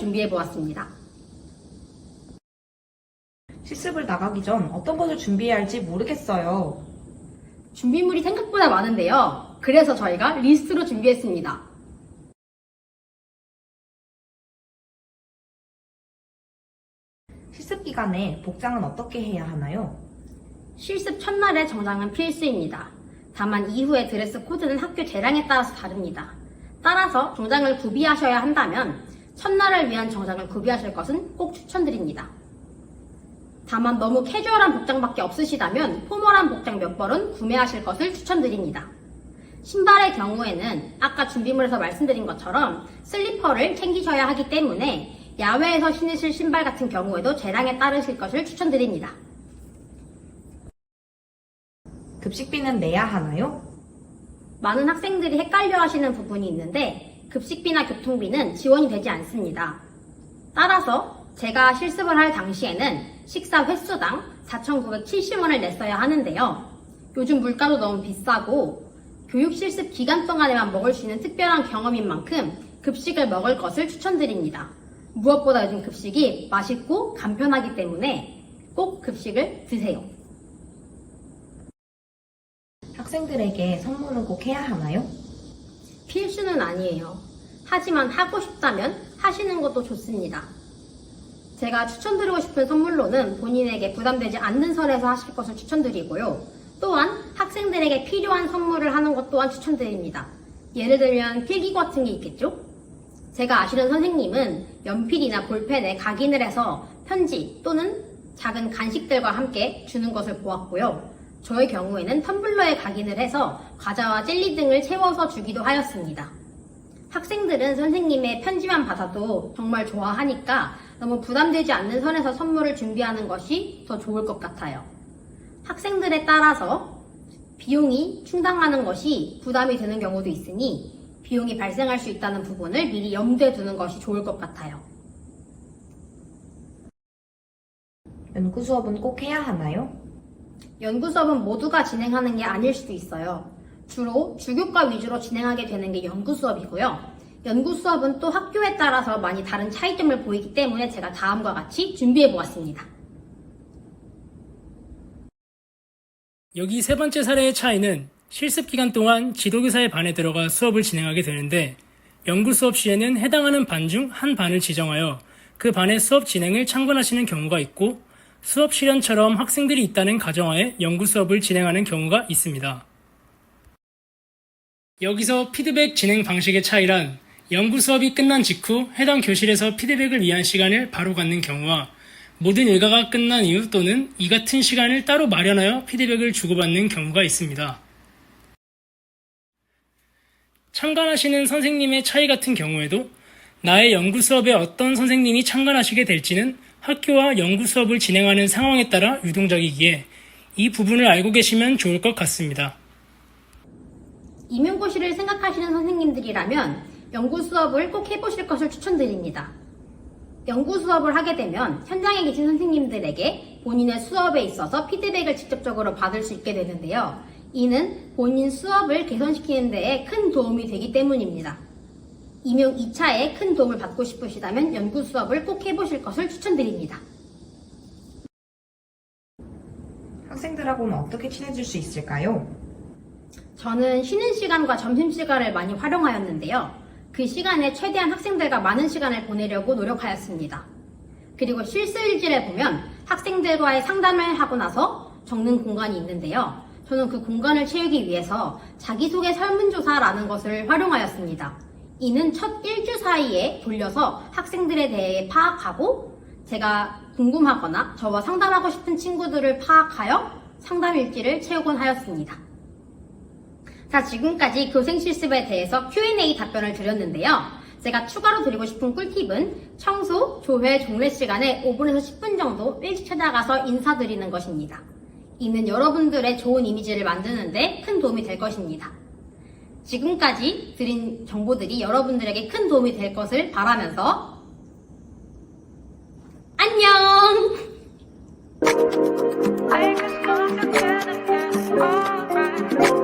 준비해 보았습니다. 실습을 나가기 전 어떤 것을 준비해야 할지 모르겠어요. 준비물이 생각보다 많은데요. 그래서 저희가 리스트로 준비했습니다. 실습 기간에 복장은 어떻게 해야 하나요? 실습 첫날의 정장은 필수입니다. 다만 이후의 드레스 코드는 학교 재량에 따라서 다릅니다. 따라서 정장을 구비하셔야 한다면 첫날을 위한 정장을 구비하실 것은 꼭 추천드립니다. 다만 너무 캐주얼한 복장밖에 없으시다면 포멀한 복장 몇 벌은 구매하실 것을 추천드립니다. 신발의 경우에는 아까 준비물에서 말씀드린 것처럼 슬리퍼를 챙기셔야 하기 때문에 야외에서 신으실 신발 같은 경우에도 재량에 따르실 것을 추천드립니다. 급식비는 내야 하나요? 많은 학생들이 헷갈려 하시는 부분이 있는데 급식비나 교통비는 지원이 되지 않습니다. 따라서 제가 실습을 할 당시에는 식사 횟수당 4,970원을 냈어야 하는데요. 요즘 물가도 너무 비싸고 교육 실습 기간 동안에만 먹을 수 있는 특별한 경험인 만큼 급식을 먹을 것을 추천드립니다. 무엇보다 요즘 급식이 맛있고 간편하기 때문에 꼭 급식을 드세요. 학생들에게 선물은 꼭 해야 하나요? 필수는 아니에요. 하지만 하고 싶다면 하시는 것도 좋습니다. 제가 추천드리고 싶은 선물로는 본인에게 부담되지 않는 선에서 하실 것을 추천드리고요. 또한 학생들에게 필요한 선물을 하는 것 또한 추천드립니다. 예를 들면 필기구 같은 게 있겠죠? 제가 아시는 선생님은 연필이나 볼펜에 각인을 해서 편지 또는 작은 간식들과 함께 주는 것을 보았고요. 저의 경우에는 텀블러에 각인을 해서 과자와 젤리 등을 채워서 주기도 하였습니다. 학생들은 선생님의 편지만 받아도 정말 좋아하니까 너무 부담되지 않는 선에서 선물을 준비하는 것이 더 좋을 것 같아요. 학생들에 따라서 비용이 충당하는 것이 부담이 되는 경우도 있으니 비용이 발생할 수 있다는 부분을 미리 염두에 두는 것이 좋을 것 같아요. 연구 수업은 꼭 해야 하나요? 연구 수업은 모두가 진행하는 게 아닐 수도 있어요. 주로 주교과 위주로 진행하게 되는 게 연구 수업이고요. 연구 수업은 또 학교에 따라서 많이 다른 차이점을 보이기 때문에 제가 다음과 같이 준비해 보았습니다. 여기 세 번째 사례의 차이는 실습 기간 동안 지도교사의 반에 들어가 수업을 진행하게 되는데 연구 수업 시에는 해당하는 반 중 한 반을 지정하여 그 반의 수업 진행을 참관하시는 경우가 있고 수업 실현처럼 학생들이 있다는 가정하에 연구 수업을 진행하는 경우가 있습니다. 여기서 피드백 진행 방식의 차이란 연구 수업이 끝난 직후 해당 교실에서 피드백을 위한 시간을 바로 갖는 경우와 모든 일과가 끝난 이후 또는 이 같은 시간을 따로 마련하여 피드백을 주고받는 경우가 있습니다. 참관하시는 선생님의 차이 같은 경우에도 나의 연구 수업에 어떤 선생님이 참관하시게 될지는 학교와 연구 수업을 진행하는 상황에 따라 유동적이기에 이 부분을 알고 계시면 좋을 것 같습니다. 임용고시를 생각하시는 선생님들이라면 연구 수업을 꼭 해보실 것을 추천드립니다. 연구 수업을 하게 되면 현장에 계신 선생님들에게 본인의 수업에 있어서 피드백을 직접적으로 받을 수 있게 되는데요. 이는 본인 수업을 개선시키는 데에 큰 도움이 되기 때문입니다. 임용 2차에 큰 도움을 받고 싶으시다면 연구 수업을 꼭 해보실 것을 추천드립니다. 학생들하고는 어떻게 친해질 수 있을까요? 저는 쉬는 시간과 점심시간을 많이 활용하였는데요. 그 시간에 최대한 학생들과 많은 시간을 보내려고 노력하였습니다. 그리고 실습일지를 보면 학생들과의 상담을 하고 나서 적는 공간이 있는데요. 저는 그 공간을 채우기 위해서 자기소개 설문조사라는 것을 활용하였습니다. 이는 첫 1주 사이에 돌려서 학생들에 대해 파악하고 제가 궁금하거나 저와 상담하고 싶은 친구들을 파악하여 상담일지를 채우곤 하였습니다. 자, 지금까지 교생 실습에 대해서 Q&A 답변을 드렸는데요. 제가 추가로 드리고 싶은 꿀팁은 청소, 조회, 종례 시간에 5분에서 10분 정도 일찍 찾아가서 인사드리는 것입니다. 이는 여러분들의 좋은 이미지를 만드는데 큰 도움이 될 것입니다. 지금까지 드린 정보들이 여러분들에게 큰 도움이 될 것을 바라면서 안녕! I just want to tell you it's alright.